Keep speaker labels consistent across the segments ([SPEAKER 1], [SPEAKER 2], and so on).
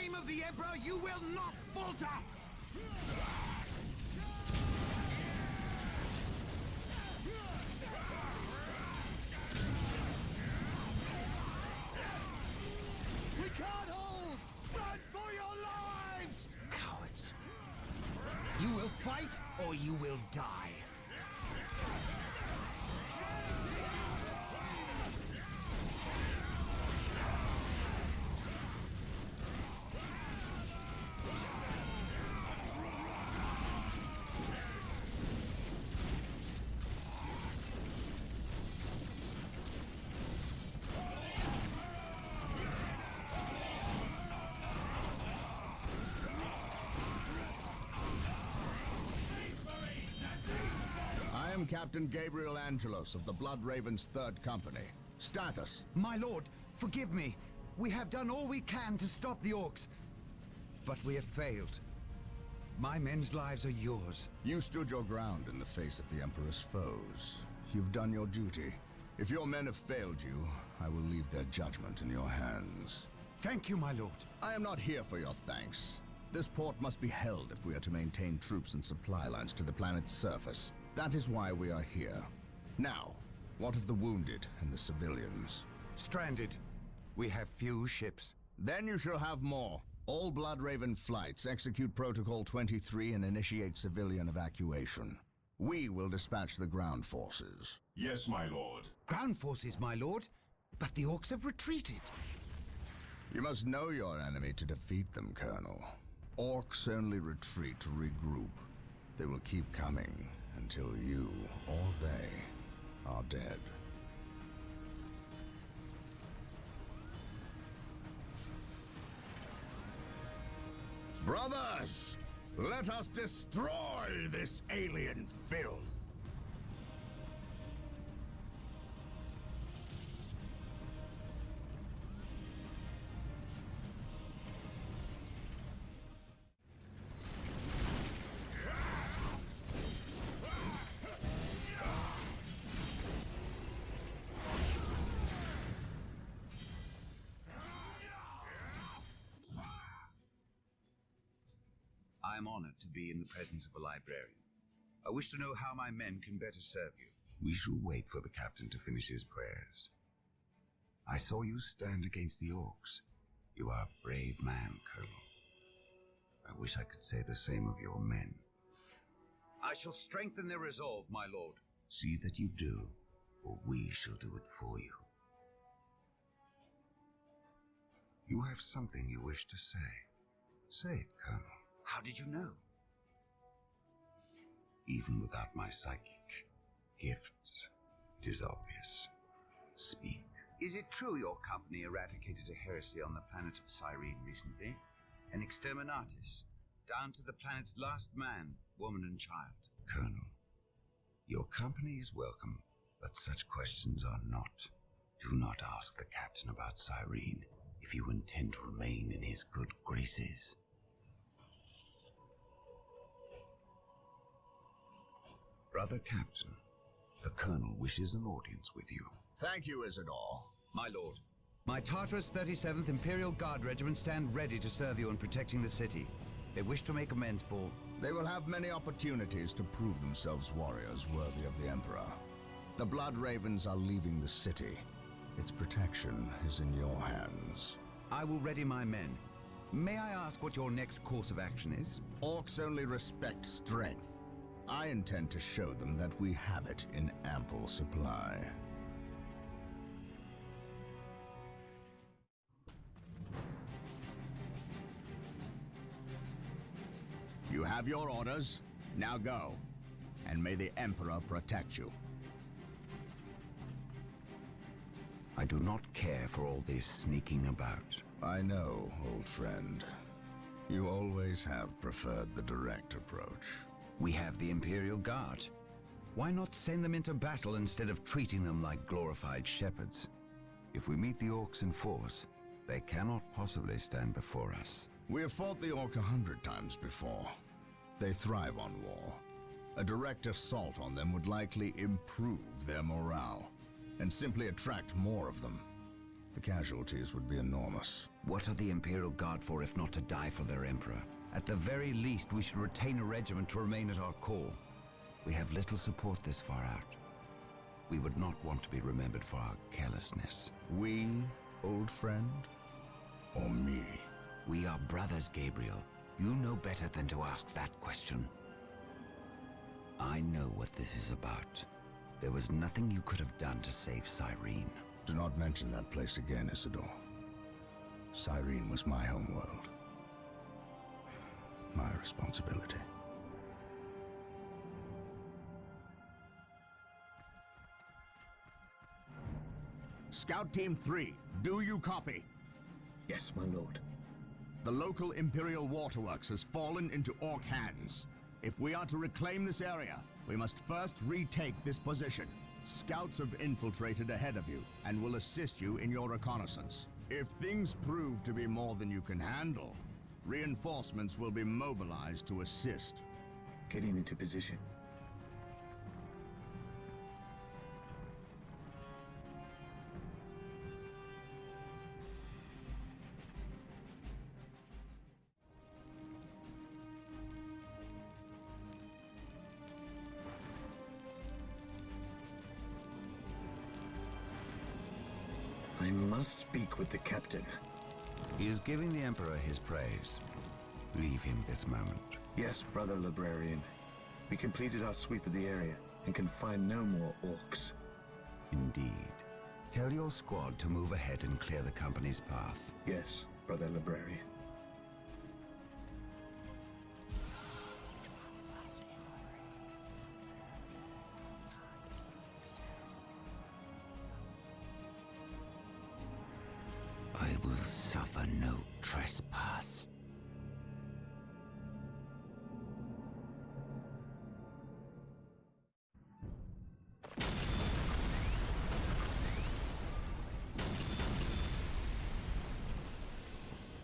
[SPEAKER 1] name of the Emperor, you will not falter! We can't hold! Run for your lives! Cowards. You will fight, or you will die.
[SPEAKER 2] I am Captain Gabriel Angelos of the Blood Raven's 3rd Company. Status.
[SPEAKER 1] My lord, forgive me. We have done all we can to stop the orcs, but we have failed. My men's lives are yours.
[SPEAKER 2] You stood your ground in the face of the Emperor's foes. You've done your duty. If your men have failed you, I will leave their judgment in your hands.
[SPEAKER 1] Thank you, my lord.
[SPEAKER 2] I am not here for your thanks. This port must be held if we are to maintain troops and supply lines to the planet's surface. That is why we are here. Now, what of the wounded and the civilians?
[SPEAKER 1] Stranded. We have few ships.
[SPEAKER 2] Then you shall have more. All Blood Raven flights execute Protocol 23 and initiate civilian evacuation. We will dispatch the ground forces.
[SPEAKER 3] Yes, my lord.
[SPEAKER 1] Ground forces, my lord. But the orcs have retreated.
[SPEAKER 2] You must know your enemy to defeat them, Colonel. Orcs only retreat to regroup. They will keep coming until you, or they, are dead. Brothers, let us destroy this alien filth!
[SPEAKER 1] I am honored to be in the presence of a librarian. I wish to know how my men can better serve you. We shall wait for the captain to finish his prayers. I saw you stand against the orcs. You are a brave man, Colonel. I wish I could say the same of your men. I shall strengthen their resolve, my lord. See that you do, or we shall do it for you. You have something you wish to say. Say it, Colonel. How did you know? Even without my psychic gifts, it is obvious. Speak. Is it true your company eradicated a heresy on the planet of Cyrene recently? An exterminatus, down to the planet's last man, woman and child. Colonel, your company is welcome, but such questions are not. Do not ask the captain about Cyrene if you intend to remain in his good graces. Brother Captain, the Colonel wishes an audience with you.
[SPEAKER 2] Thank you, Isidore.
[SPEAKER 1] My lord, my Tartarus 37th Imperial Guard Regiment stand ready to serve you in protecting the city. They wish to make amends for...
[SPEAKER 2] They will have many opportunities to prove themselves warriors worthy of the Emperor. The Blood Ravens are leaving the city. Its protection is in your hands.
[SPEAKER 1] I will ready my men. May I ask what your next course of action is?
[SPEAKER 2] Orcs only respect strength. I intend to show them that we have it in ample supply. You have your orders. Now go. And may the Emperor protect you.
[SPEAKER 1] I do not care for all this sneaking about.
[SPEAKER 2] I know, old friend. You always have preferred the direct approach.
[SPEAKER 1] We have the Imperial Guard. Why not send them into battle instead of treating them like glorified shepherds? If we meet the orcs in force, they cannot possibly stand before us.
[SPEAKER 2] We have fought the orc 100 times before. They thrive on war. A direct assault on them would likely improve their morale, and simply attract more of them. The casualties would be enormous.
[SPEAKER 1] What are the Imperial Guard for if not to die for their Emperor? At the very least, we should retain a regiment to remain at our core. We have little support this far out. We would not want to be remembered for our carelessness.
[SPEAKER 2] We, old friend? Or me?
[SPEAKER 1] We are brothers, Gabriel. You know better than to ask that question. I know what this is about. There was nothing you could have done to save Cyrene.
[SPEAKER 2] Do not mention that place again, Isidore. Cyrene was my homeworld. My responsibility.
[SPEAKER 3] Scout Team 3, do you copy?
[SPEAKER 4] Yes, my lord.
[SPEAKER 3] The local Imperial waterworks has fallen into Orc hands. If we are to reclaim this area, we must first retake this position. Scouts have infiltrated ahead of you and will assist you in your reconnaissance. If things prove to be more than you can handle, reinforcements will be mobilized to assist.
[SPEAKER 4] Getting into position. I must speak with the captain.
[SPEAKER 1] He is giving the Emperor his praise. Leave him this moment.
[SPEAKER 4] Yes, brother librarian. We completed our sweep of the area and can find no more orcs.
[SPEAKER 1] Indeed. Tell your squad to move ahead and clear the company's path.
[SPEAKER 4] Yes, brother librarian.
[SPEAKER 1] I will suffer no trespass.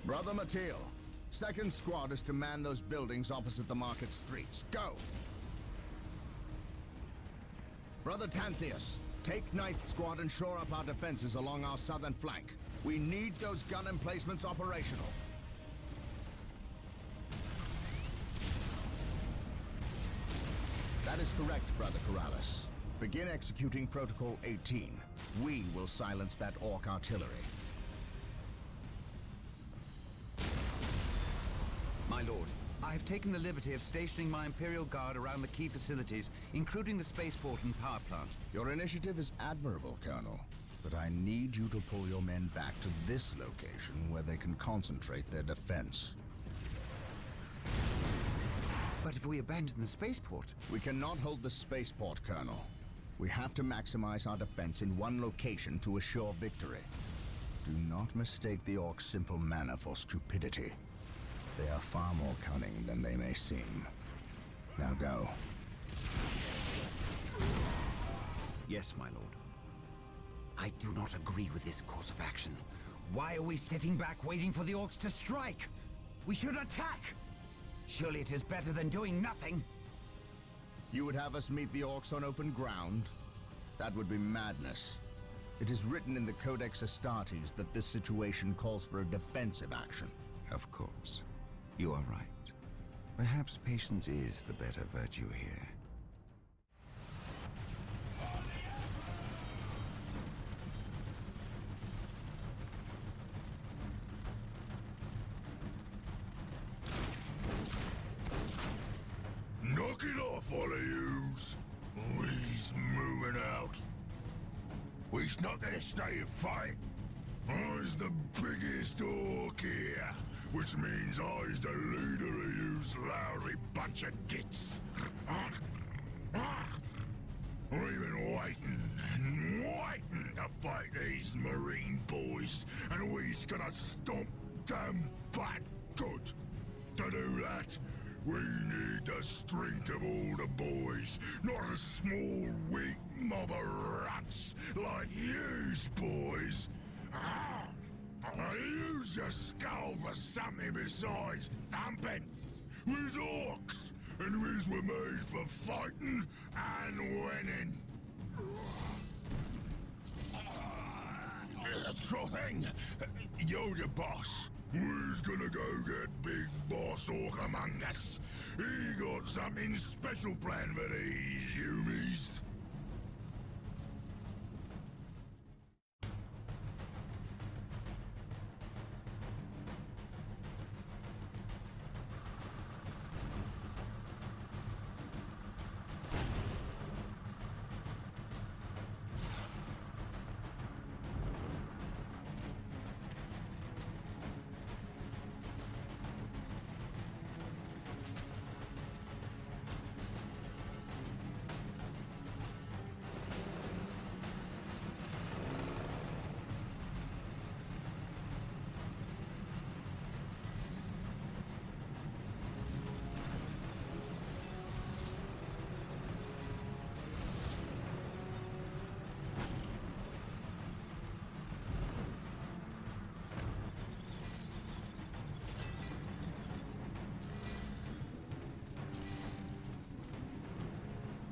[SPEAKER 3] Brother Mateel, 2nd Squad is to man those buildings opposite the market streets. Go! Brother Tantheus, take 9th Squad and shore up our defenses along our southern flank. We need those gun emplacements operational. That is correct, Brother Corrales. Begin executing Protocol 18. We will silence that Orc artillery.
[SPEAKER 1] My lord, I have taken the liberty of stationing my Imperial Guard around the key facilities, including the spaceport and power plant.
[SPEAKER 2] Your initiative is admirable, Colonel. But I need you to pull your men back to this location where they can concentrate their defense.
[SPEAKER 1] But if we abandon the spaceport...
[SPEAKER 3] We cannot hold the spaceport, Colonel. We have to maximize our defense in one location to assure victory.
[SPEAKER 2] Do not mistake the Orcs' simple manner for stupidity. They are far more cunning than they may seem. Now go.
[SPEAKER 1] Yes, my lord. I do not agree with this course of action. Why are we sitting back waiting for the Orcs to strike? We should attack! Surely it is better than doing nothing.
[SPEAKER 3] You would have us meet the Orcs on open ground? That would be madness. It is written in the Codex Astartes that this situation calls for a defensive action.
[SPEAKER 1] Of course. You are right. Perhaps patience is the better virtue here.
[SPEAKER 5] Knock it off, all of yous. We's moving out. We's not gonna stay and fight. I's the biggest orc here, which means I's the leader of yous lousy bunch of gits. We've been waiting and waiting to fight these Marine boys, and we's gonna stomp them back good. To do that, we need the strength of all the boys, not a small, weak mob of rats like yous boys. Use your skull for something besides thumping. We's orcs, and we's were made for fighting and winning. Sure thing. You're the boss. Who's gonna go get Big Boss Orc among us? He got something special planned for these humies.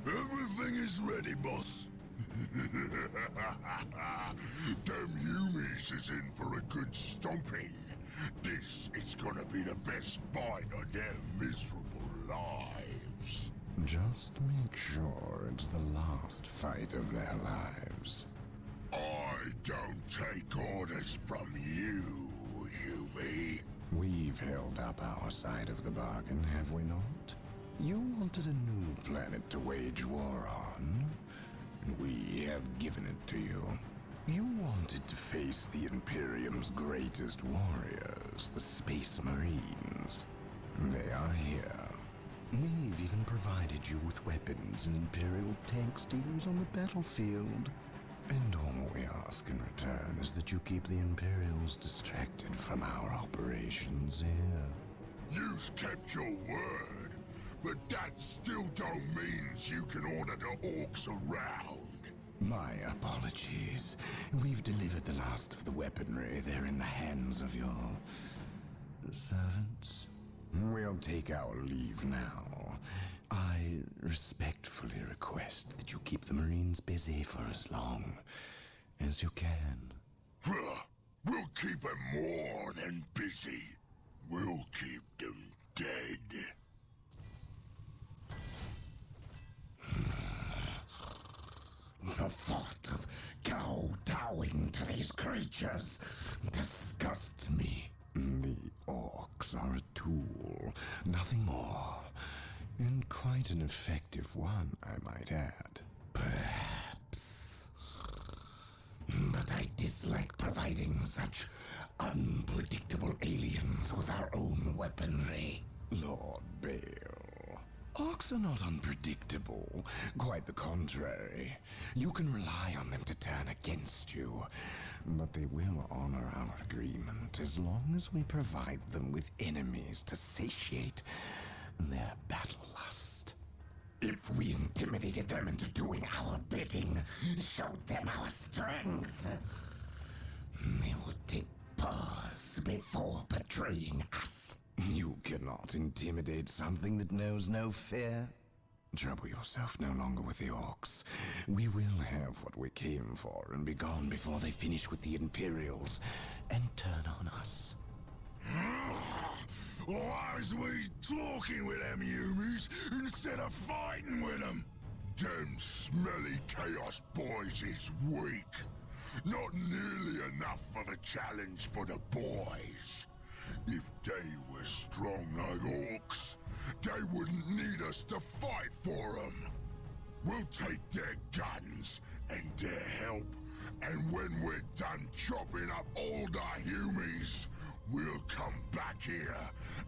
[SPEAKER 5] Everything is ready, boss. Them Humies is in for a good stomping. This is gonna be the best fight of their miserable lives.
[SPEAKER 2] Just make sure it's the last fight of their lives.
[SPEAKER 5] I don't take orders from you, Humie.
[SPEAKER 2] We've held up our side of the bargain, have we not? You wanted a new planet to wage war on, and we have given it to you. You wanted to face the Imperium's greatest warriors, the Space Marines. They are here. We've even provided you with weapons and Imperial tanks to use on the battlefield. And all we ask in return is that you keep the Imperials distracted from our operations here.
[SPEAKER 5] You've kept your word, but that still don't mean you can order the orcs around.
[SPEAKER 2] My apologies. We've delivered the last of the weaponry. They're in the hands of your servants. We'll take our leave now. I respectfully request that you keep the Marines busy for as long as you can.
[SPEAKER 5] We'll keep them more than busy. We'll keep them dead.
[SPEAKER 2] The thought of kowtowing to these creatures disgusts me. The orcs are a tool, nothing more. And quite an effective one, I might add. Perhaps. But I dislike providing such unpredictable aliens with our own weaponry. Lord Bale, orcs are not unpredictable. Quite the contrary. You can rely on them to turn against you. But they will honor our agreement as long as we provide them with enemies to satiate their battle lust. If we intimidated them into doing our bidding, showed them our strength, they would take pause before betraying us. You cannot intimidate something that knows no fear. Trouble yourself no longer with the orcs. We will have what we came for and be gone before they finish with the Imperials and turn on us.
[SPEAKER 5] Why is we talking with them Humies instead of fighting with them? Them smelly Chaos boys is weak. Not nearly enough of a challenge for the boys. If they were strong like orcs, they wouldn't need us to fight for them. We'll take their guns and their help, and when we're done chopping up all the Humies, we'll come back here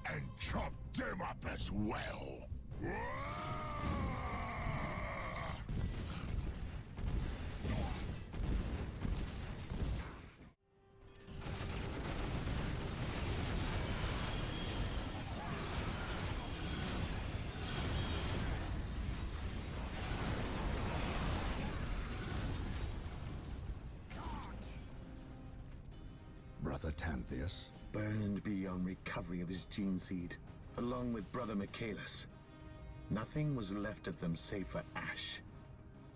[SPEAKER 5] and chop them up as well.
[SPEAKER 2] Brother Tantheus?
[SPEAKER 4] Burned beyond recovery of his gene seed, along with Brother Michaelis. Nothing was left of them save for ash.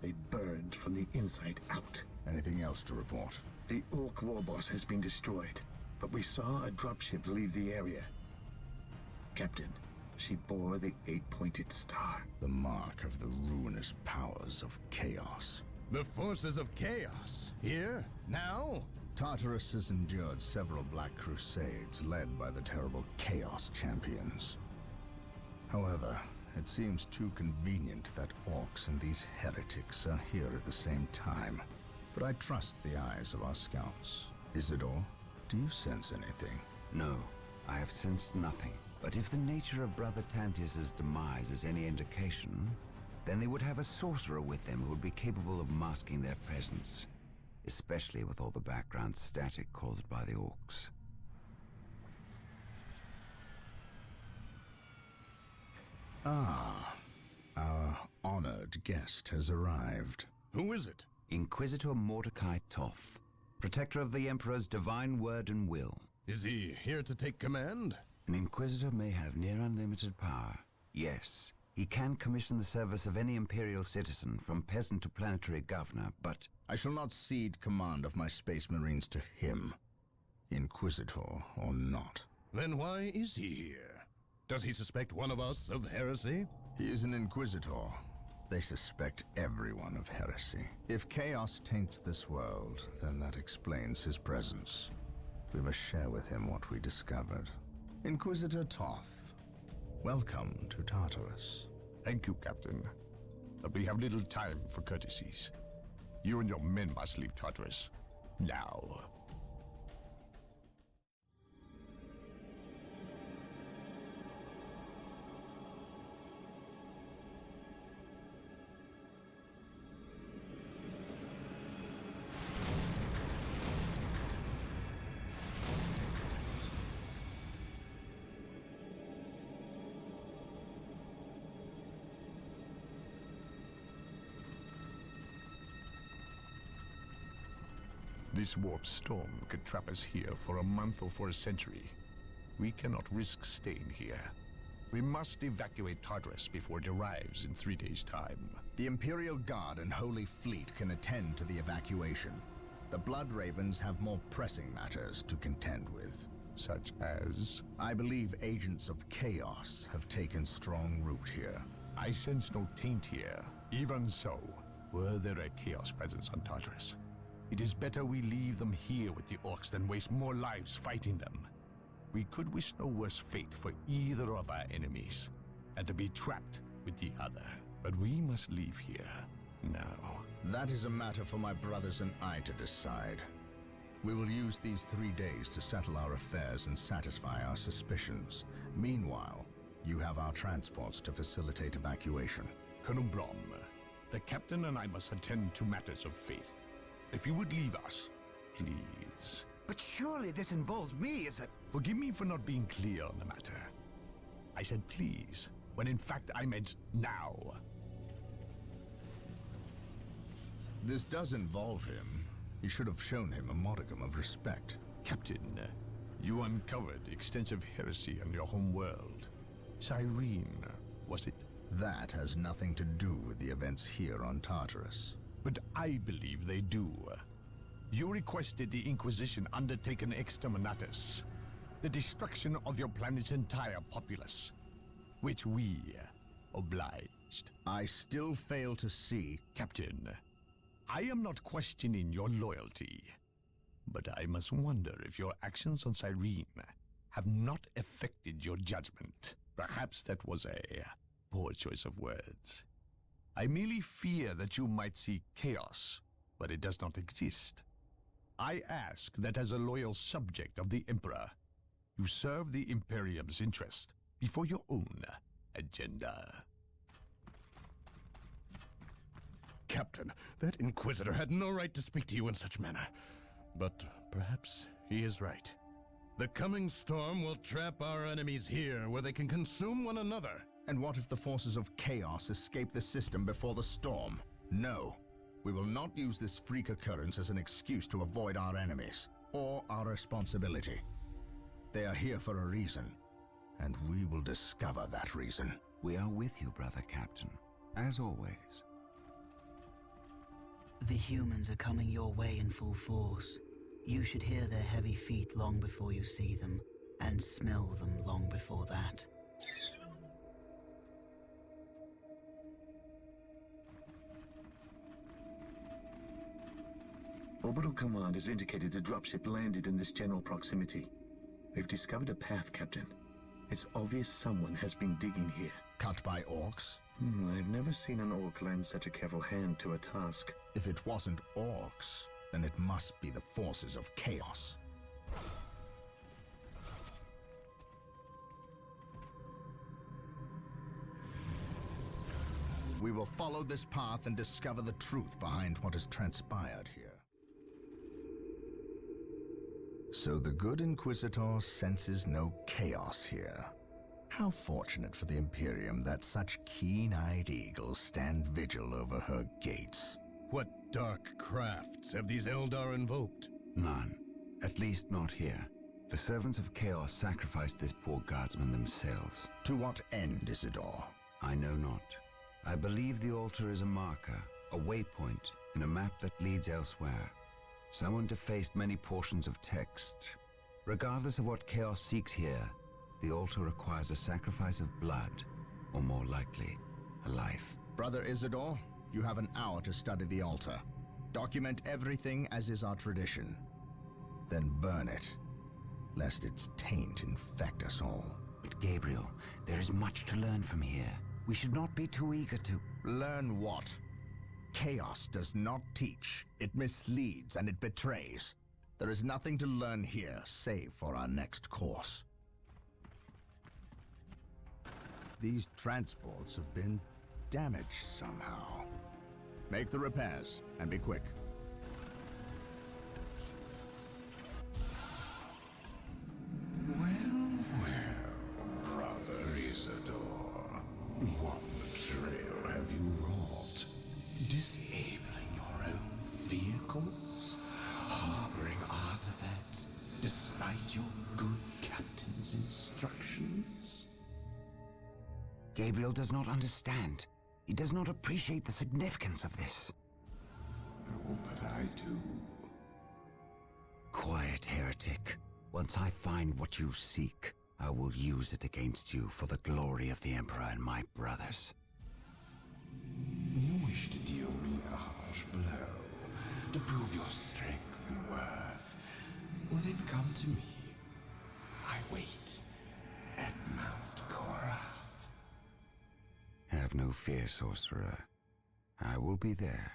[SPEAKER 4] They burned from the inside out.
[SPEAKER 2] Anything else to report?
[SPEAKER 4] The Orc warboss has been destroyed, but we saw a dropship leave the area. Captain, she bore the 8-pointed star.
[SPEAKER 2] The mark of the ruinous powers of chaos.
[SPEAKER 6] The forces of chaos? Here? Now?
[SPEAKER 2] Tartarus has endured several Black Crusades led by the terrible Chaos Champions. However, it seems too convenient that orcs and these heretics are here at the same time. But I trust the eyes of our scouts. Isidore, do you sense anything?
[SPEAKER 1] No, I have sensed nothing. But if the nature of Brother Tantius's demise is any indication, then they would have a sorcerer with them who would be capable of masking their presence, especially with all the background static caused by the orcs.
[SPEAKER 2] Ah, our honored guest has arrived.
[SPEAKER 6] Who is it?
[SPEAKER 1] Inquisitor Mordecai Toth, protector of the Emperor's divine word and will.
[SPEAKER 6] Is he here to take command?
[SPEAKER 1] An Inquisitor may have near unlimited power. Yes, he can commission the service of any Imperial citizen, from peasant to planetary governor, but...
[SPEAKER 2] I shall not cede command of my Space Marines to him, Inquisitor or not.
[SPEAKER 6] Then why is he here? Does he suspect one of us of heresy?
[SPEAKER 2] He is an Inquisitor. They suspect everyone of heresy. If chaos taints this world, then that explains his presence. We must share with him what we discovered. Inquisitor Toth, welcome to Tartarus.
[SPEAKER 5] Thank you, Captain. But we have little time for courtesies. You and your men must leave Tartarus. Now. This warp storm could trap us here for a month or for a century. We cannot risk staying here. We must evacuate Tartarus before it arrives in 3 days' time.
[SPEAKER 2] The Imperial Guard and Holy Fleet can attend to the evacuation. The Blood Ravens have more pressing matters to contend with.
[SPEAKER 5] Such as?
[SPEAKER 2] I believe agents of chaos have taken strong root here.
[SPEAKER 5] I sense no taint here. Even so, were there a chaos presence on Tartarus, it is better we leave them here with the orcs than waste more lives fighting them. We could wish no worse fate for either of our enemies, and to be trapped with the other. But we must leave here now.
[SPEAKER 2] That is a matter for my brothers and I to decide. We will use these 3 days to settle our affairs and satisfy our suspicions. Meanwhile, you have our transports to facilitate evacuation.
[SPEAKER 5] Colonel Brom, the captain and I must attend to matters of faith. If you would leave us, please.
[SPEAKER 1] But surely this involves me as a...
[SPEAKER 5] Forgive me for not being clear on the matter. I said please, when in fact I meant now.
[SPEAKER 2] This does involve him. You should have shown him a modicum of respect.
[SPEAKER 5] Captain, you uncovered extensive heresy on your home world. Cyrene, was it?
[SPEAKER 2] That has nothing to do with the events here on Tartarus.
[SPEAKER 5] But I believe they do. You requested the Inquisition undertake an exterminatus, the destruction of your planet's entire populace, which we obliged.
[SPEAKER 2] I still fail to see...
[SPEAKER 5] Captain, I am not questioning your loyalty, but I must wonder if your actions on Cyrene have not affected your judgment. Perhaps that was a poor choice of words. I merely fear that you might see chaos, but it does not exist. I ask that as a loyal subject of the Emperor, you serve the Imperium's interest before your own agenda.
[SPEAKER 6] Captain, that Inquisitor had no right to speak to you in such manner. But perhaps he is right. The coming storm will trap our enemies here, where they can consume one another.
[SPEAKER 2] And what if the forces of chaos escape the system before the storm? No. We will not use this freak occurrence as an excuse to avoid our enemies, or our responsibility. They are here for a reason, and we will discover that reason.
[SPEAKER 1] We are with you, Brother Captain, as always.
[SPEAKER 7] The humans are coming your way in full force. You should hear their heavy feet long before you see them, and smell them long before that.
[SPEAKER 4] Orbital Command has indicated the dropship landed in this general proximity. We've discovered a path, Captain. It's obvious someone has been digging here.
[SPEAKER 2] Cut by orcs?
[SPEAKER 4] I've never seen an orc lend such a careful hand to a task.
[SPEAKER 2] If it wasn't orcs, then it must be the forces of chaos. We will follow this path and discover the truth behind what has transpired here. So the good Inquisitor senses no chaos here. How fortunate for the Imperium that such keen-eyed eagles stand vigil over her gates.
[SPEAKER 6] What dark crafts have these Eldar invoked?
[SPEAKER 1] None. At least not here. The servants of chaos sacrificed this poor guardsman themselves.
[SPEAKER 2] To what end, Isidore?
[SPEAKER 1] I know not. I believe the altar is a marker, a waypoint, in a map that leads elsewhere. Someone defaced many portions of text. Regardless of what chaos seeks here, the altar requires a sacrifice of blood, or more likely, a life.
[SPEAKER 2] Brother Isidore, you have an hour to study the altar. Document everything as is our tradition. Then burn it, lest its taint infect us all.
[SPEAKER 1] But Gabriel, there is much to learn from here. We should not be too eager to...
[SPEAKER 2] Learn what? Chaos does not teach. It misleads and it betrays. There is nothing to learn here, save for our next course. These transports have been damaged somehow. Make the repairs, and be quick.
[SPEAKER 5] Brother Isidore, what betrayal have you wrought? Disabling your own vehicles? Harboring artifacts despite your good captain's instructions?
[SPEAKER 1] Gabriel does not understand. He does not appreciate the significance of this.
[SPEAKER 5] Oh, but I do.
[SPEAKER 1] Quiet, heretic. Once I find what you seek, I will use it against you for the glory of the Emperor and my brothers.
[SPEAKER 5] You wish to deal me a harsh blow, to prove your strength and worth. Well, then come to me. I wait at Mount Korath.
[SPEAKER 1] Have no fear, sorcerer. I will be there.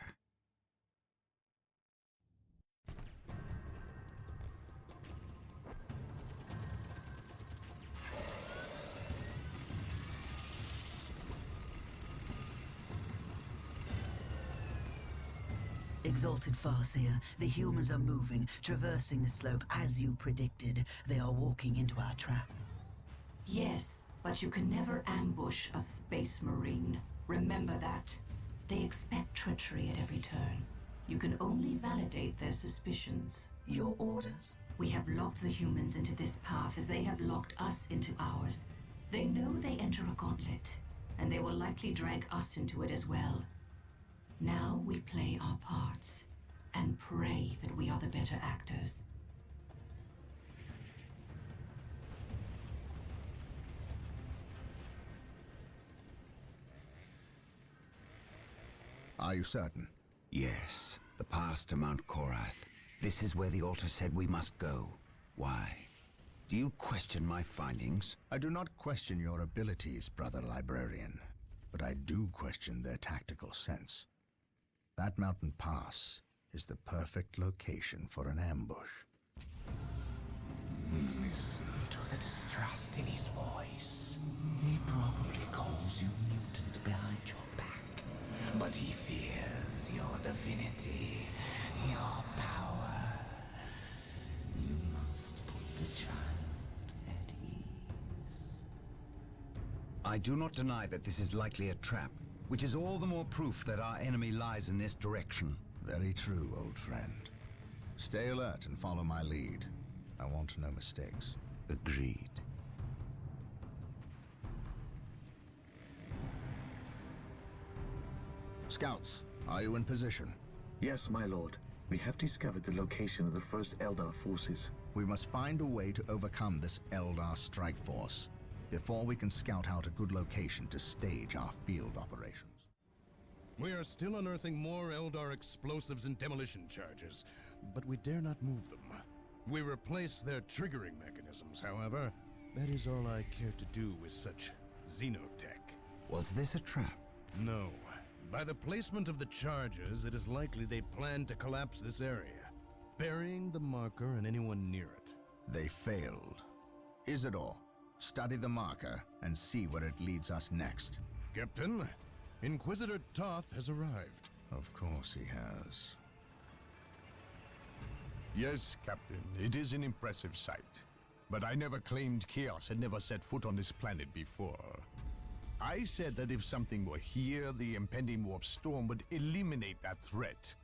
[SPEAKER 7] Exalted Farseer, the humans are moving, traversing the slope as you predicted. They are walking into our trap.
[SPEAKER 8] Yes, but you can never ambush a space marine. Remember that. They expect treachery at every turn. You can only validate their suspicions.
[SPEAKER 7] Your orders?
[SPEAKER 8] We have locked the humans into this path as they have locked us into ours. They know they enter a gauntlet, and they will likely drag us into it as well. Now we play our parts, and pray that we are the better actors.
[SPEAKER 2] Are you certain?
[SPEAKER 1] Yes, the path to Mount Korath. This is where the altar said we must go. Why? Do you question my findings?
[SPEAKER 2] I do not question your abilities, brother librarian, but I do question their tactical sense. That mountain pass is the perfect location for an ambush.
[SPEAKER 5] Listen to the distrust in his voice. He probably calls you mutant behind your back, but he fears your divinity, your power. You must put the child at ease.
[SPEAKER 1] I do not deny that this is likely a trap, which is all the more proof that our enemy lies in this direction.
[SPEAKER 2] Very true, old friend. Stay alert and follow my lead. I want no mistakes.
[SPEAKER 1] Agreed.
[SPEAKER 2] Scouts, are you in position?
[SPEAKER 4] Yes, my lord. We have discovered the location of the first Eldar forces.
[SPEAKER 2] We must find a way to overcome this Eldar strike force before we can scout out a good location to stage our field operations.
[SPEAKER 6] We are still unearthing more Eldar explosives and demolition charges, but we dare not move them. We replace their triggering mechanisms, however. That is all I care to do with such xenotech.
[SPEAKER 1] Was this a trap?
[SPEAKER 6] No. By the placement of the charges, it is likely they plan to collapse this area, burying the marker and anyone near it.
[SPEAKER 2] They failed. Isidore, study the marker and see where it leads us next.
[SPEAKER 6] Captain, Inquisitor Toth has arrived.
[SPEAKER 2] Of course he has.
[SPEAKER 3] Yes, Captain, it is an impressive sight. But I never claimed Chaos had never set foot on this planet before. I said that if something were here, the impending warp storm would eliminate that threat.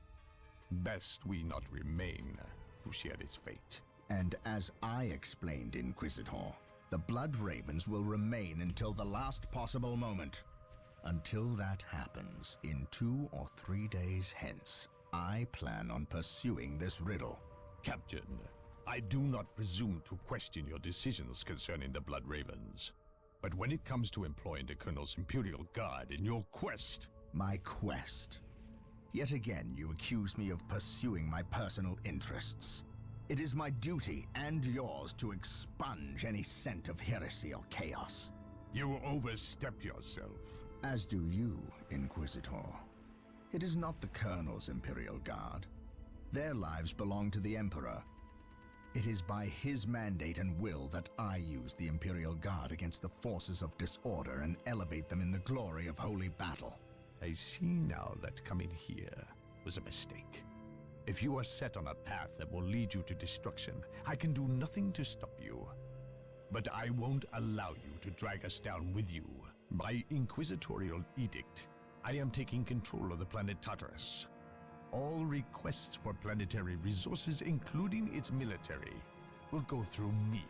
[SPEAKER 3] Best we not remain to share its fate.
[SPEAKER 2] And as I explained, Inquisitor, the Blood Ravens will remain until the last possible moment. Until that happens, in 2 or 3 days hence, I plan on pursuing this riddle.
[SPEAKER 3] Captain, I do not presume to question your decisions concerning the Blood Ravens. But when it comes to employing the Colonel's Imperial Guard in your quest...
[SPEAKER 2] My quest? Yet again you accuse me of pursuing my personal interests. It is my duty, and yours, to expunge any scent of heresy or chaos.
[SPEAKER 3] You overstep yourself.
[SPEAKER 2] As do you, Inquisitor. It is not the Colonel's Imperial Guard. Their lives belong to the Emperor. It is by his mandate and will that I use the Imperial Guard against the forces of disorder and elevate them in the glory of holy battle.
[SPEAKER 3] I see now that coming here was a mistake. If you are set on a path that will lead you to destruction, I can do nothing to stop you. But I won't allow you to drag us down with you. By inquisitorial edict, I am taking control of the planet Tartarus. All requests for planetary resources, including its military, will go through me,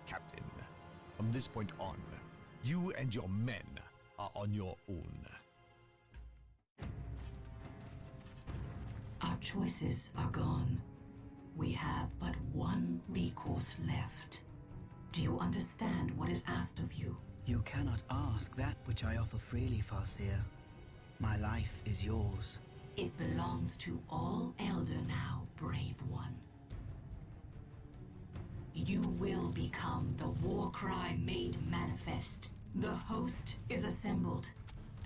[SPEAKER 3] Captain. From this point on, you and your men are on your own.
[SPEAKER 8] Our choices are gone. We have but one recourse left. Do you understand what is asked of you?
[SPEAKER 7] You cannot ask that which I offer freely, Farseer. My life is yours.
[SPEAKER 8] It belongs to all Elder now, brave one. You will become the war cry made manifest. The host is assembled,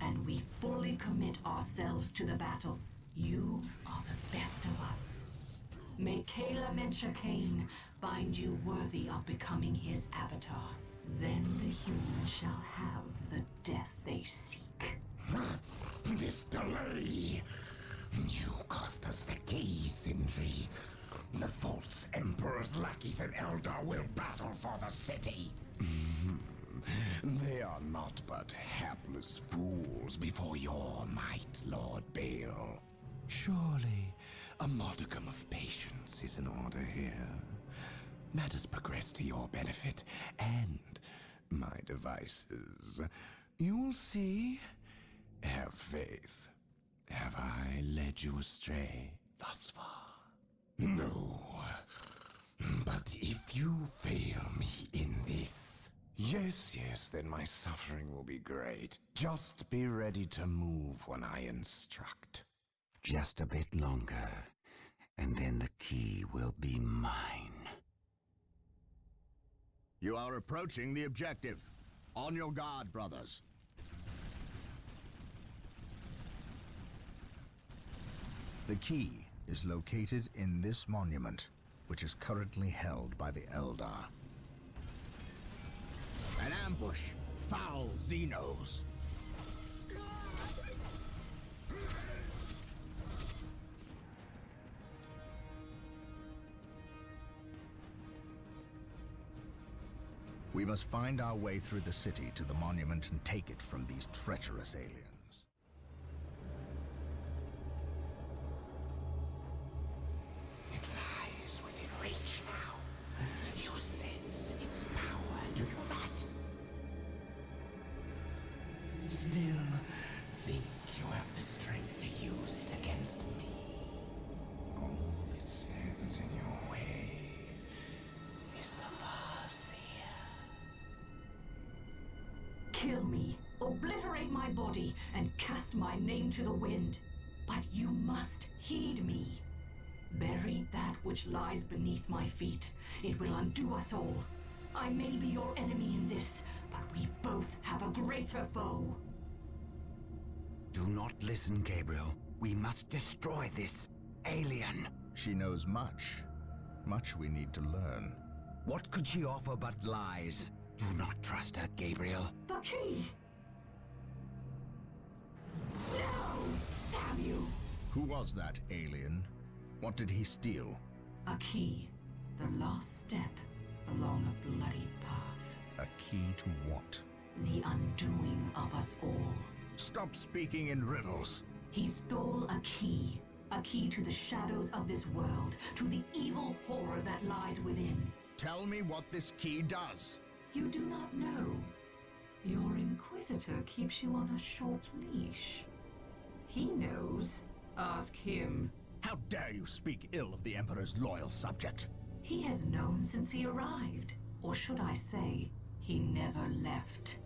[SPEAKER 8] and we fully commit ourselves to the battle. You are the best of us. May Kayla Menshakane find you worthy of becoming his avatar. Then the humans shall have the death they seek.
[SPEAKER 5] This delay! You cost us the gaze injury. The false Emperor's lackeys and Eldar will battle for the city. They are not but hapless fools before your might, Lord Bale. Surely, a modicum of patience is in order here. Matters progress to your benefit and my devices. You'll see. Have faith. Have I led you astray thus far? No. But if you fail me in this... Yes, then my suffering will be great. Just be ready to move when I instruct.
[SPEAKER 1] Just a bit longer, and then the key will be mine.
[SPEAKER 2] You are approaching the objective. On your guard, brothers. The key is located in this monument, which is currently held by the Eldar. An ambush! Foul Xenos! We must find our way through the city to the monument and take it from these treacherous aliens.
[SPEAKER 5] It lies within reach now. You sense its power, do you not? Still, think you have the strength to use it against me?
[SPEAKER 8] Kill me, obliterate my body, and cast my name to the wind. But you must heed me. Bury that which lies beneath my feet. It will undo us all. I may be your enemy in this, but we both have a greater foe.
[SPEAKER 1] Do not listen, Gabriel. We must destroy this alien.
[SPEAKER 2] She knows much. Much we need to learn.
[SPEAKER 1] What could she offer but lies? Do not trust her, Gabriel.
[SPEAKER 8] The key! No! Damn you!
[SPEAKER 2] Who was that alien? What did he steal?
[SPEAKER 8] A key. The last step along a bloody path.
[SPEAKER 2] A key to what?
[SPEAKER 8] The undoing of us all.
[SPEAKER 2] Stop speaking in riddles.
[SPEAKER 8] He stole a key. A key to the shadows of this world, to the evil horror that lies within.
[SPEAKER 2] Tell me what this key does.
[SPEAKER 8] You do not know. Your Inquisitor keeps you on a short leash. He knows. Ask him.
[SPEAKER 2] How dare you speak ill of the Emperor's loyal subject?
[SPEAKER 8] He has known since he arrived. Or should I say, he never left.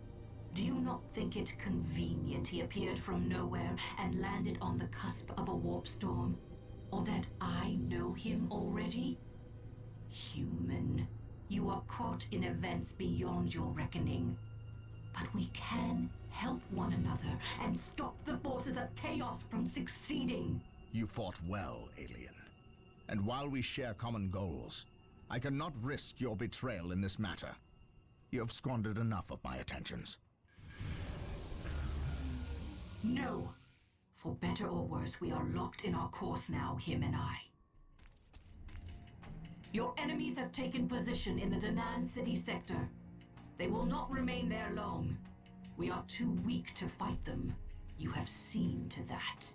[SPEAKER 8] Do you not think it convenient he appeared from nowhere and landed on the cusp of a warp storm? Or that I know him already? Human, you are caught in events beyond your reckoning. But we can help one another and stop the forces of chaos from succeeding.
[SPEAKER 2] You fought well, alien. And while we share common goals, I cannot risk your betrayal in this matter. You have squandered enough of my attentions.
[SPEAKER 8] No. For better or worse, we are locked in our course now, him and I. Your enemies have taken position in the Danan City sector. They will not remain there long. We are too weak to fight them. You have seen to that.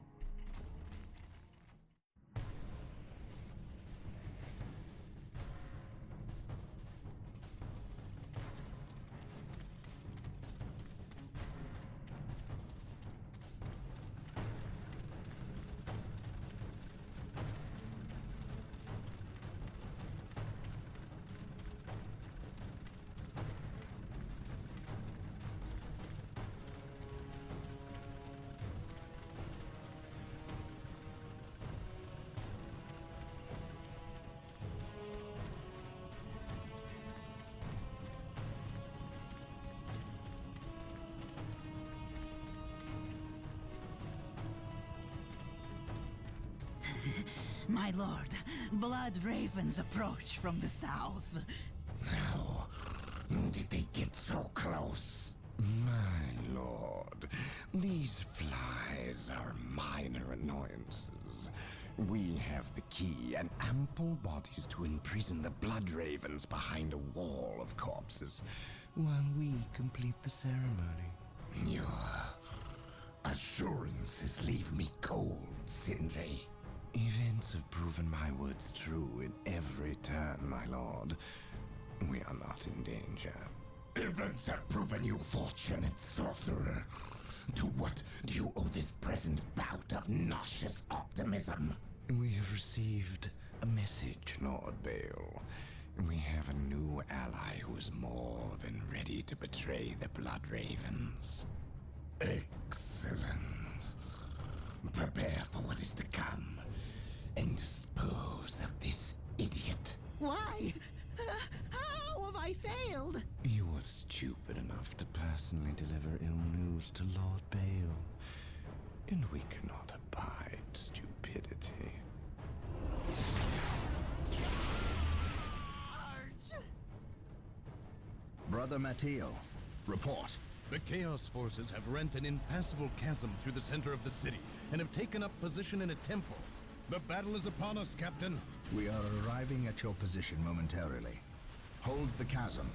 [SPEAKER 7] My lord, blood ravens approach from the south.
[SPEAKER 5] How did they get so close? My lord, these flies are minor annoyances. We have the key and ample bodies to imprison the blood ravens behind a wall of corpses while we complete the ceremony. Your assurances leave me cold, Sindri. Events have proven my words true in every turn, my lord. We are not in danger. Events have proven you fortunate, sorcerer. To what do you owe this present bout of nauseous optimism? We have received a message, Lord Bale. We have a new ally who is more than ready to betray the Blood Ravens. Excellent. Prepare for what is to come. And dispose of this idiot.
[SPEAKER 7] Why? How have I failed?
[SPEAKER 5] You were stupid enough to personally deliver ill news to Lord Bale. And we cannot abide stupidity.
[SPEAKER 2] Brother Mateo, report.
[SPEAKER 6] The Chaos Forces have rent an impassable chasm through the center of the city and have taken up position in a temple. The battle is upon us, Captain.
[SPEAKER 2] We are arriving at your position momentarily. Hold the chasm.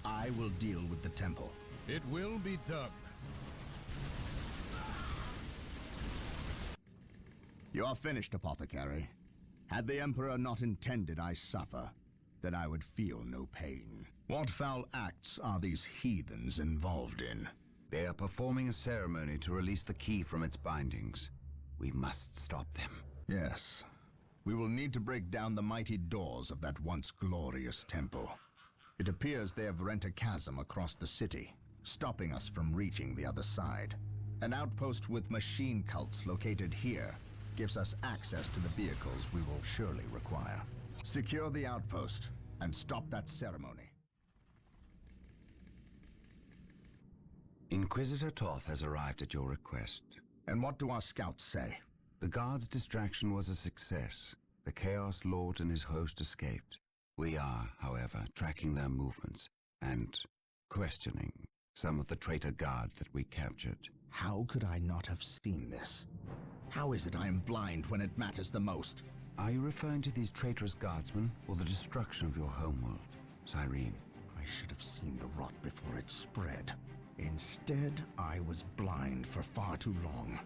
[SPEAKER 2] I will deal with the temple.
[SPEAKER 6] It will be done.
[SPEAKER 2] You are finished, Apothecary. Had the Emperor not intended I suffer, then I would feel no pain. What foul acts are these heathens involved in?
[SPEAKER 1] They are performing a ceremony to release the key from its bindings. We must stop them.
[SPEAKER 2] Yes. We will need to break down the mighty doors of that once glorious temple. It appears they have rent a chasm across the city, stopping us from reaching the other side. An outpost with machine cults located here gives us access to the vehicles we will surely require. Secure the outpost and stop that ceremony.
[SPEAKER 1] Inquisitor Toth has arrived at your request.
[SPEAKER 2] And what do our scouts say?
[SPEAKER 1] The guard's distraction was a success. The Chaos Lord and his host escaped. We are, however, tracking their movements and questioning some of the traitor guard that we captured.
[SPEAKER 2] How could I not have seen this? How is it I am blind when it matters the most?
[SPEAKER 1] Are you referring to these traitorous guardsmen or the destruction of your homeworld, Cyrene?
[SPEAKER 2] I should have seen the rot before it spread. Instead, I was blind for far too long.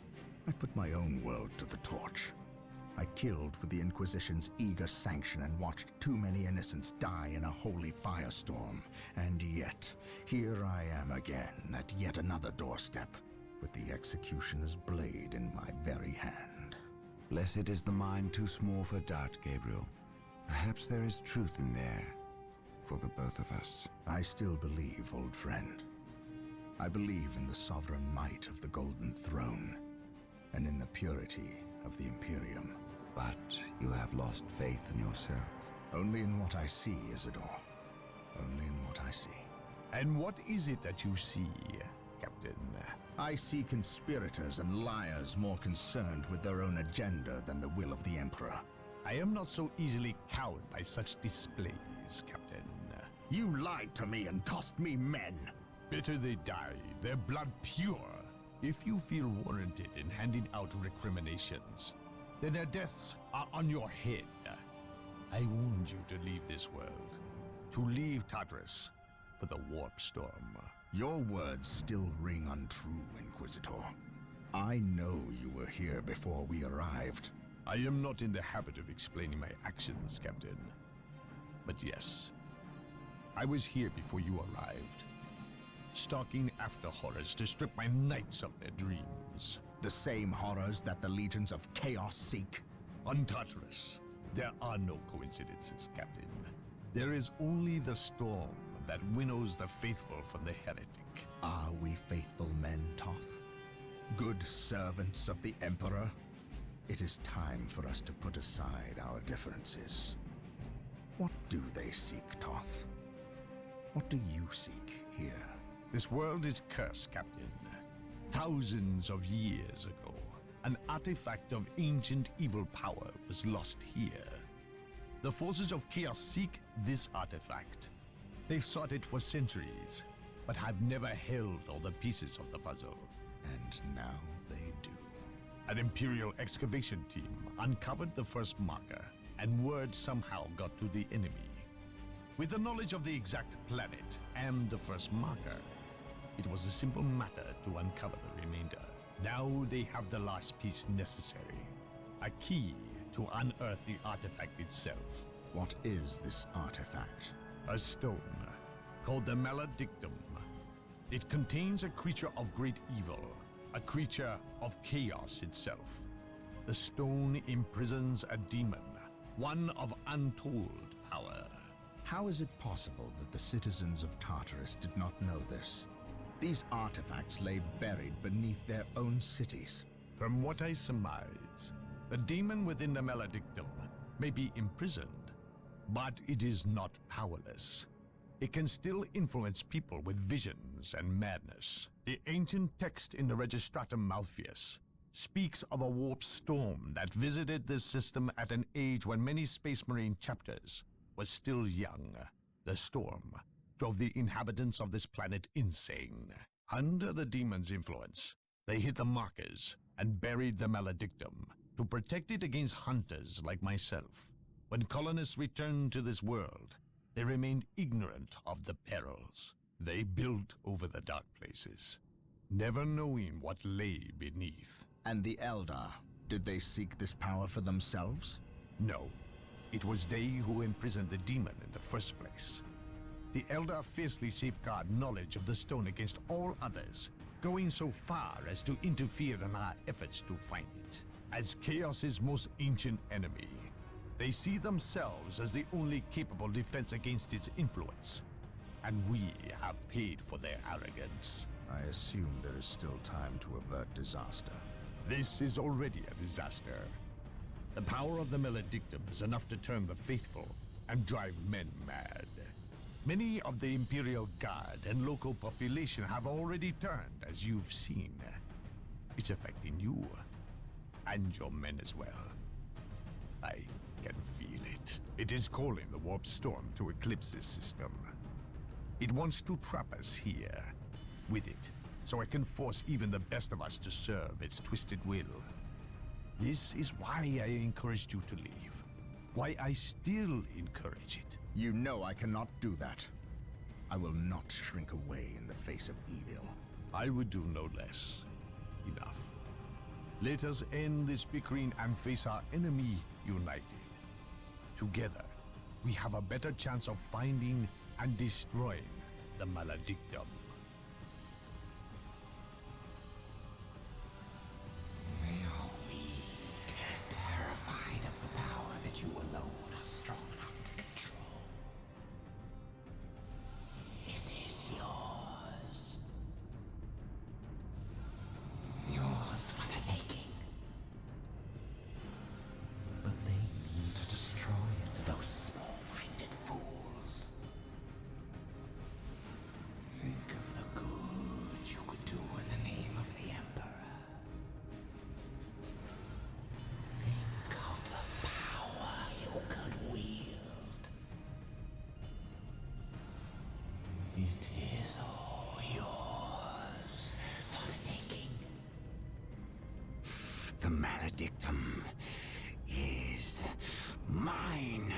[SPEAKER 2] I put my own world to the torch. I killed with the Inquisition's eager sanction and watched too many innocents die in a holy firestorm. And yet, here I am again at yet another doorstep, with the executioner's blade in my very hand.
[SPEAKER 1] Blessed is the mind too small for doubt, Gabriel. Perhaps there is truth in there, for the both of us.
[SPEAKER 2] I still believe, old friend. I believe in the sovereign might of the Golden Throne, and in the purity of the Imperium.
[SPEAKER 1] But you have lost faith in yourself.
[SPEAKER 2] Only in what I see, Isidore. Only in what I see.
[SPEAKER 5] And what is it that you see, Captain?
[SPEAKER 2] I see conspirators and liars more concerned with their own agenda than the will of the Emperor.
[SPEAKER 5] I am not so easily cowed by such displays, Captain.
[SPEAKER 2] You lied to me and cost me men.
[SPEAKER 5] Better they die, their blood pure. If you feel warranted in handing out recriminations, then their deaths are on your head. I warned you to leave this world, to leave Tartarus for the Warp Storm.
[SPEAKER 2] Your words still ring untrue, Inquisitor. I know you were here before we arrived.
[SPEAKER 5] I am not in the habit of explaining my actions, Captain. But yes, I was here before you arrived, stalking after horrors to strip my knights of their dreams.
[SPEAKER 2] The same horrors that the legions of chaos seek.
[SPEAKER 5] On Tartarus, there are no coincidences, Captain. There is only the storm that winnows the faithful from the heretic.
[SPEAKER 2] Are we faithful men, Toth? Good servants of the Emperor? It is time for us to put aside our differences. What do they seek, Toth? What do you seek here?
[SPEAKER 5] This world is cursed, Captain. Thousands of years ago, an artifact of ancient evil power was lost here. The forces of chaos seek this artifact. They've sought it for centuries, but have never held all the pieces of the puzzle.
[SPEAKER 2] And now they do.
[SPEAKER 5] An Imperial excavation team uncovered the first marker, and word somehow got to the enemy. With the knowledge of the exact planet and the first marker, it was a simple matter to uncover the remainder. Now they have the last piece necessary, a key to unearth the artifact itself.
[SPEAKER 2] What is this artifact?
[SPEAKER 5] A stone called the Maledictum. It contains a creature of great evil, a creature of chaos itself. The stone imprisons a demon, one of untold power.
[SPEAKER 2] How is it possible that the citizens of Tartarus did not know this? These artifacts lay buried beneath their own cities.
[SPEAKER 5] From what I surmise, the demon within the Maledictum may be imprisoned, but it is not powerless. It can still influence people with visions and madness. The ancient text in the Registratum Malpheus speaks of a warp storm that visited this system at an age when many Space Marine chapters were still young. The storm drove the inhabitants of this planet insane. Under the demon's influence, they hit the markers and buried the Maledictum to protect it against hunters like myself. When colonists returned to this world, they remained ignorant of the perils. They built over the dark places, never knowing what lay beneath.
[SPEAKER 2] And the Eldar, did they seek this power for themselves?
[SPEAKER 5] No, it was they who imprisoned the demon in the first place. The Eldar fiercely safeguard knowledge of the stone against all others, going so far as to interfere in our efforts to find it. As Chaos's most ancient enemy, they see themselves as the only capable defense against its influence.
[SPEAKER 3] and we have paid for their arrogance.
[SPEAKER 2] I assume there is still time to avert disaster.
[SPEAKER 3] This is already a disaster. The power of the Maledictum is enough to turn the faithful and drive men mad. Many of the Imperial Guard and local population have already turned, as you've seen. It's affecting you, and your men as well. I can feel it. It is calling the warp storm to eclipse this system. It wants to trap us here, with it, so it can force even the best of us to serve its twisted will. This is why I encouraged you to leave. Why I still encourage it.
[SPEAKER 2] You know I cannot do that. I will not shrink away in the face of evil.
[SPEAKER 3] I would do no less. Enough. Let us end this bickering and face our enemy united. Together, we have a better chance of finding and destroying the Maledictum.
[SPEAKER 9] They are weak, terrified of the power that you alone are strong enough to control. It is yours. Yours for the taking. But they mean to destroy it, those small-minded fools. Think of the good you could do in the name of the Emperor. Think of the power you could wield. It is all yours for the taking.
[SPEAKER 1] The Maledictum is mine.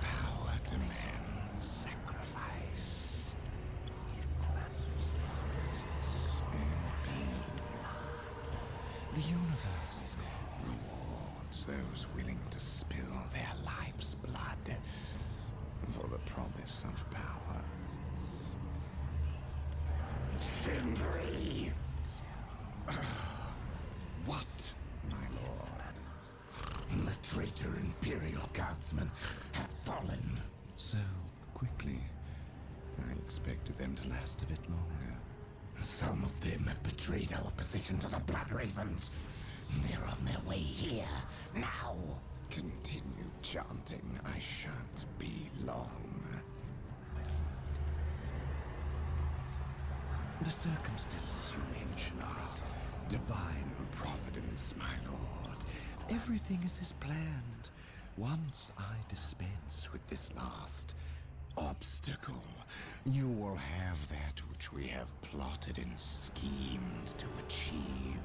[SPEAKER 9] Power demands sacrifice. The universe rewards those willing to spill their life's blood for the promise of power. Sindri! What, my lord? The traitor Imperial Guardsmen have fallen. So quickly. I expected them to last a bit longer. Some of them have betrayed our position to the Blood Ravens. They're on their way here, now. Continue chanting. I shan't be long. The circumstances you mention are divine providence, my lord. Everything is as planned. Once I dispense with this last obstacle, you will have that which we have plotted and schemed to achieve.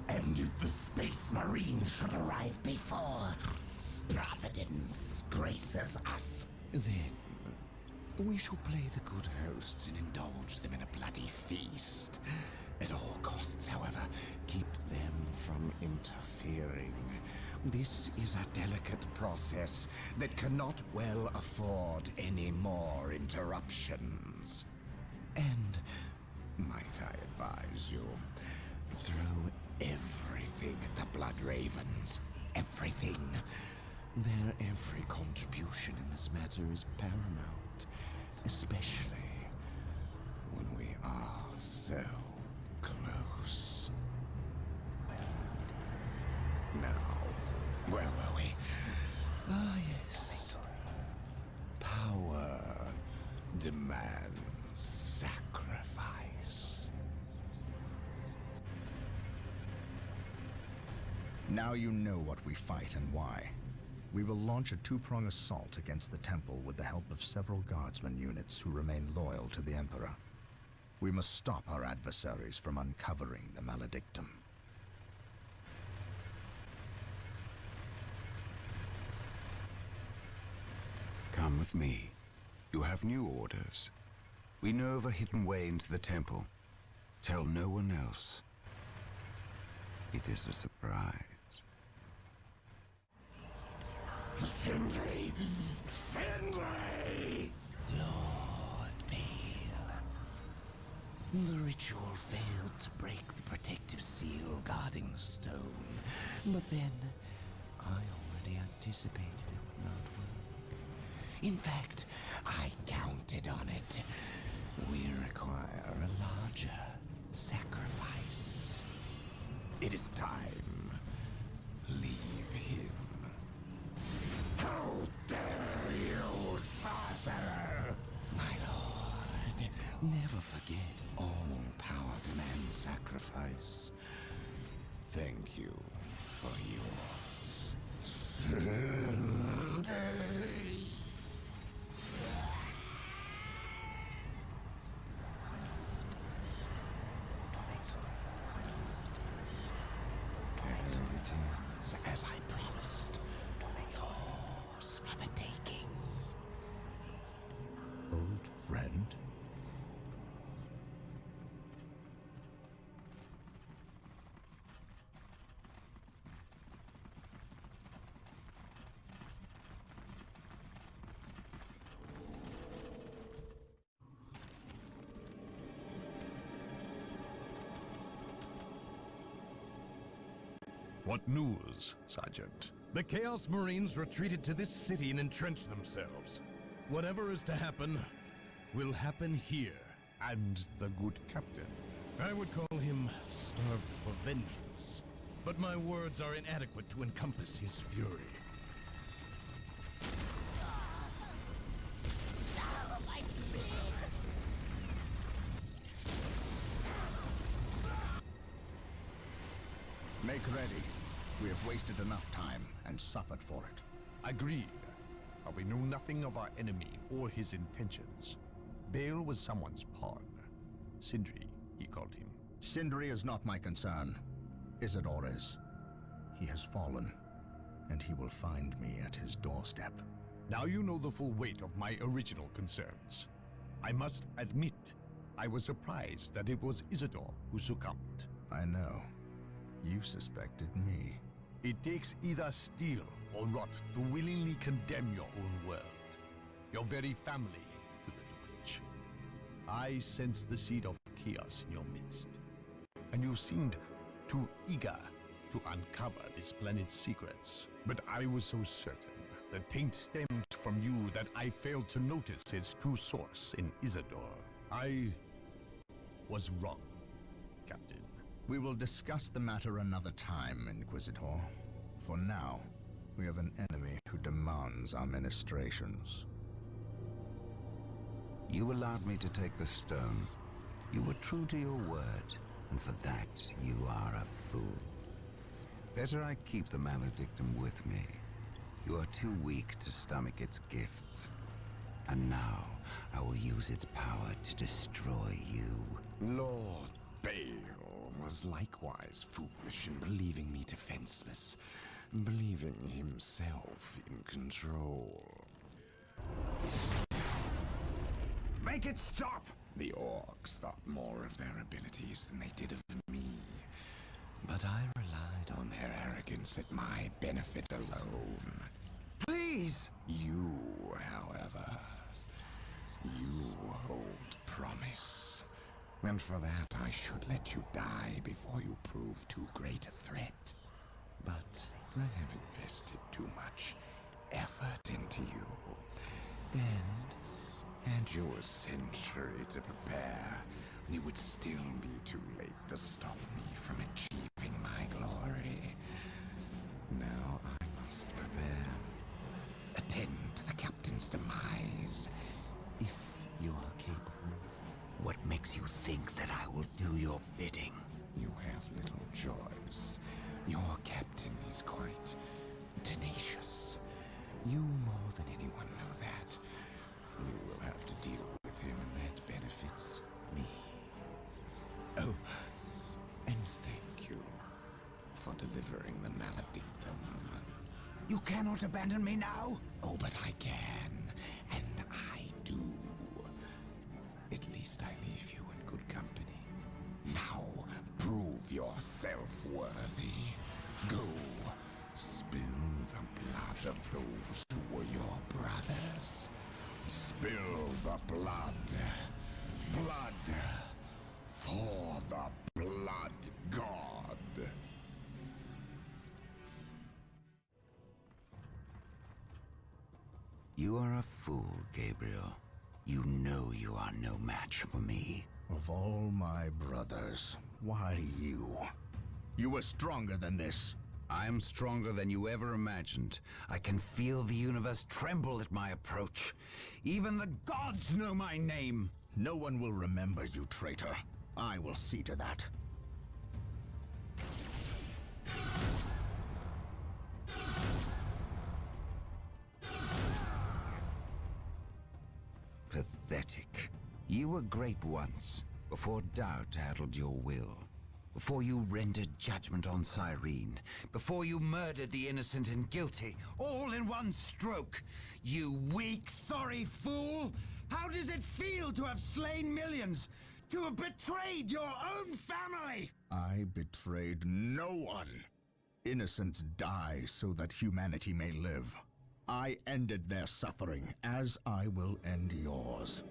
[SPEAKER 9] And if the Space Marines should arrive before Providence graces us, then we shall play the good hosts and indulge them in a bloody feast. At all costs, however, keep them from interfering. This is a delicate process that cannot well afford any more interruptions. And, might I advise you, throw everything at the Blood Ravens. Everything. Their every contribution in this matter is paramount, especially when we are so close. Now, where were we? Ah, yes. Power demands sacrifice.
[SPEAKER 2] Now you know what we fight and why. We will launch a two-prong assault against the temple with the help of several guardsman units who remain loyal to the Emperor. We must stop our adversaries from uncovering the Maledictum.
[SPEAKER 1] Come with me. You have new orders. We know of a hidden way into the temple. Tell no one else. It is a surprise.
[SPEAKER 9] Sindri! Sindri! Lord, be The ritual failed to break the protective seal guarding the stone. But then, I already anticipated it would not work. In fact, I counted on it. We require a larger sacrifice. It is time. Leave him. How dare you, sorcerer! My lord, never forget all power demands sacrifice. Thank you for yours. As I promised, yours for the taking.
[SPEAKER 2] Old friend?
[SPEAKER 6] What news, Sergeant? The Chaos Marines retreated to this city and entrenched themselves. Whatever is to happen, will happen here.
[SPEAKER 3] And the good captain.
[SPEAKER 6] I would call him starved for vengeance. But my words are inadequate to encompass his fury.
[SPEAKER 2] Make ready. We have wasted enough time and suffered for it.
[SPEAKER 3] Agreed. But we know nothing of our enemy or his intentions. Bale was someone's pawn. Sindri, he called him.
[SPEAKER 2] Sindri is not my concern. Isidore is. He has fallen, and he will find me at his doorstep.
[SPEAKER 3] Now you know the full weight of my original concerns. I must admit, I was surprised that it was Isidore who succumbed.
[SPEAKER 2] I know. You suspected me.
[SPEAKER 3] It takes either steel or rot to willingly condemn your own world, your very family, to the torch. I sensed the seed of chaos in your midst, and you seemed too eager to uncover this planet's secrets. But I was so certain the taint stemmed from you that I failed to notice its true source in Isidore. I was wrong, Captain.
[SPEAKER 2] We will discuss the matter another time, Inquisitor. For now, we have an enemy who demands our ministrations.
[SPEAKER 1] You allowed me to take the stone. You were true to your word, and for that you are a fool. Better I keep the maledictum with me. You are too weak to stomach its gifts. And now, I will use its power to destroy you.
[SPEAKER 9] Lord Bale was likewise foolish in believing me defenseless, believing himself in control.
[SPEAKER 3] Make it stop!
[SPEAKER 9] The orcs thought more of their abilities than they did of me. But I relied on their arrogance at my benefit alone.
[SPEAKER 3] Please!
[SPEAKER 9] You, however, you hold promise. And for that, I should let you die before you prove too great a threat. But I have invested too much effort into you. And had you a century to prepare, it would still be too late to stop me from achieving my glory. Now I must prepare. Attend to the captain's demise, if you are capable.
[SPEAKER 1] What makes you think that I will do your bidding?
[SPEAKER 9] You have little choice. Your captain is quite tenacious. You more than anyone know that. You will have to deal with him, and that benefits me. Oh, and thank you for delivering the maledictum.
[SPEAKER 1] You cannot abandon me now?
[SPEAKER 9] Oh, but I can, and I do. At least I leave you in good company. Now, prove yourself worthy. Go, spill the blood of those who were your brothers. Spill the blood. Blood
[SPEAKER 2] For the Blood God.
[SPEAKER 1] You are a fool, Gabriel. You know you are no match for me.
[SPEAKER 2] Of all my brothers, why you? You were stronger than this.
[SPEAKER 1] I am stronger than you ever imagined. I can feel the universe tremble at my approach. Even the gods know my name.
[SPEAKER 2] No one will remember you, traitor. I will see to that.
[SPEAKER 1] Pathetic. You were great once, before doubt addled your will. Before you rendered judgment on Cyrene. Before you murdered the innocent and guilty, all in one stroke. You weak, sorry fool! How does it feel to have slain millions? To have betrayed your own family?
[SPEAKER 2] I betrayed no one. Innocents die so that humanity may live. I ended their suffering, as I will end yours.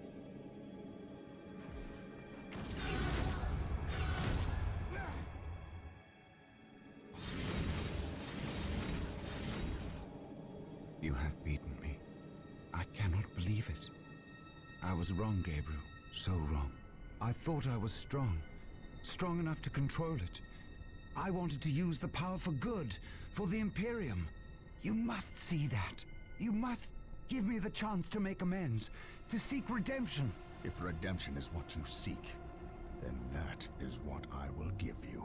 [SPEAKER 1] You have beaten me. I cannot believe it. I was wrong, Gabriel. So wrong. I thought I was strong. Strong enough to control it. I wanted to use the power for good, for the Imperium. You must see that. You must give me the chance to make amends, to seek redemption.
[SPEAKER 2] If redemption is what you seek, then that is what I will give you.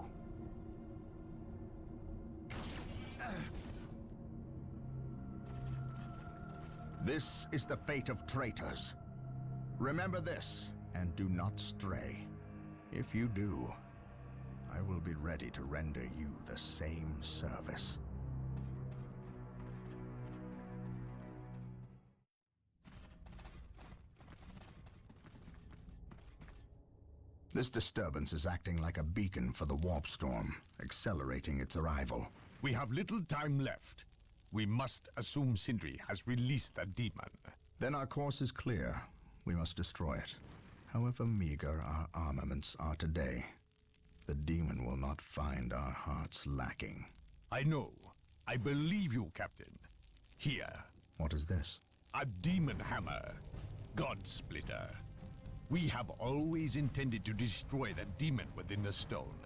[SPEAKER 2] This is the fate of traitors. Remember this, and do not stray. If you do, I will be ready to render you the same service. This disturbance is acting like a beacon for the warp storm, accelerating its arrival.
[SPEAKER 5] We have little time left. We must assume Sindri has released the demon.
[SPEAKER 2] Then our course is clear. We must destroy it. However meager our armaments are today, the demon will not find our hearts lacking.
[SPEAKER 5] I know. I believe you, Captain. Here.
[SPEAKER 2] What is this?
[SPEAKER 5] A demon hammer. God Splitter. We have always intended to destroy the demon within the stone.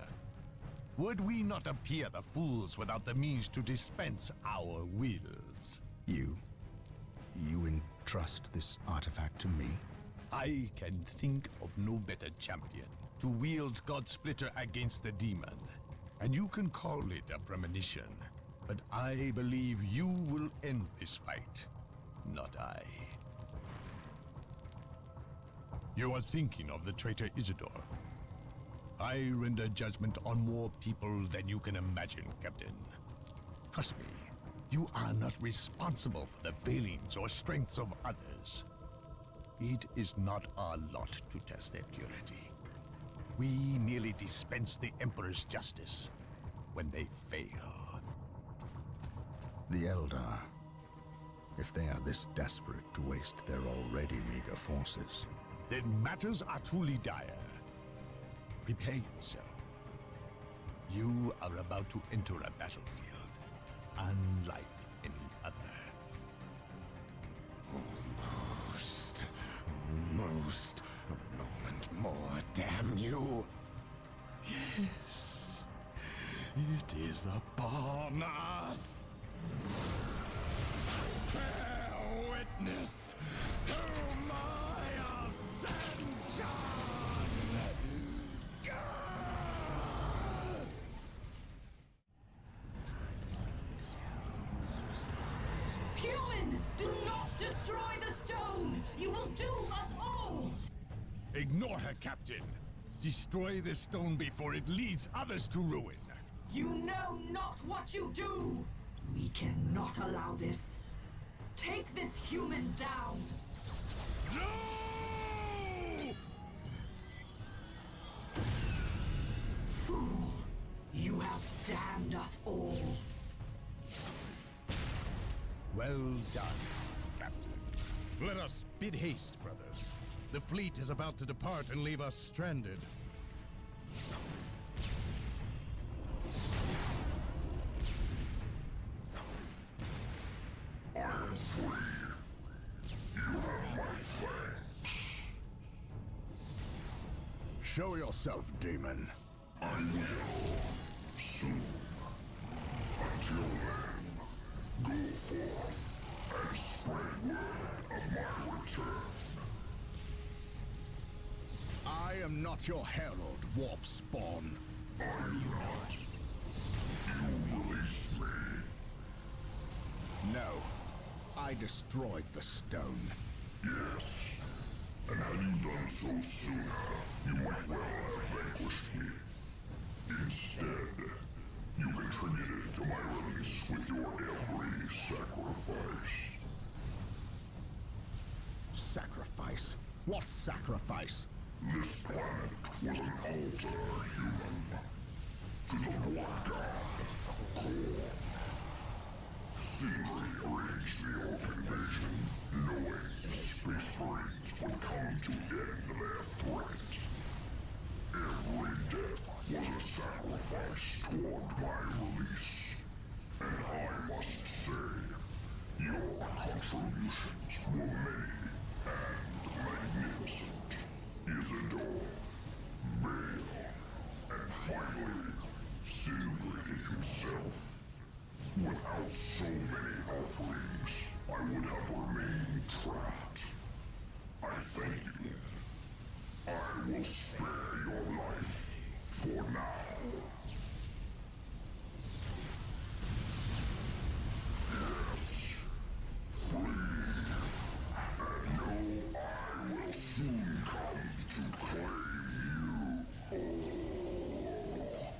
[SPEAKER 5] Would we not appear the fools without the means to dispense our wills?
[SPEAKER 2] You entrust this artifact to me?
[SPEAKER 5] I can think of no better champion to wield God Splitter against the demon. And you can call it a premonition. But I believe you will end this fight, not I. You are thinking of the traitor Isidore. I render judgment on more people than you can imagine, Captain. Trust me, you are not responsible for the failings or strengths of others. It is not our lot to test their purity. We merely dispense the Emperor's justice when they fail.
[SPEAKER 2] The Eldar, if they are this desperate to waste their already meager forces,
[SPEAKER 5] then matters are truly dire. Prepare yourself. You are about to enter a battlefield, unlike any other.
[SPEAKER 9] Almost. A moment more, damn you. Yes. It is upon us. Bear witness to my ascension!
[SPEAKER 8] Human! Do not destroy the stone! You will doom us all!
[SPEAKER 5] Ignore her, Captain. Destroy the stone before it leads others to ruin.
[SPEAKER 8] You know not what you do! We cannot allow this. Take this human down!
[SPEAKER 5] No!
[SPEAKER 8] Fool! You have damned us all!
[SPEAKER 6] Well done, Captain. Let us bid haste, brothers. The fleet is about to depart and leave us stranded.
[SPEAKER 5] I am free. You have my thanks.
[SPEAKER 2] Show yourself, demon.
[SPEAKER 5] I will. Soon. Until then, go forth and spread word of my return.
[SPEAKER 2] I am not your herald, warp spawn.
[SPEAKER 5] Are you not? You released me.
[SPEAKER 2] No. I destroyed the stone.
[SPEAKER 5] Yes. And had you done so sooner, you might well have vanquished me. Instead, you contributed to my release with your every sacrifice.
[SPEAKER 2] Sacrifice? What sacrifice?
[SPEAKER 5] This planet was an altar, human. To the Blood God, Core. Sindri arranged the Orc invasion, knowing Space Marines would come to end their threat. Every death was a sacrifice toward my release. And I must say, your contributions were many and magnificent. Isidore, Bale, and finally, Sindri himself. Without so many offerings, I would have remained trapped. I thank you. I will spare your life for now. Yes, free. And know I will soon come to claim you all.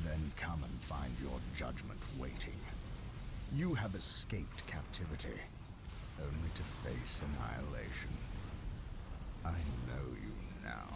[SPEAKER 2] Then come and find your judgment waiting. You have escaped captivity, only to face annihilation. I know you now.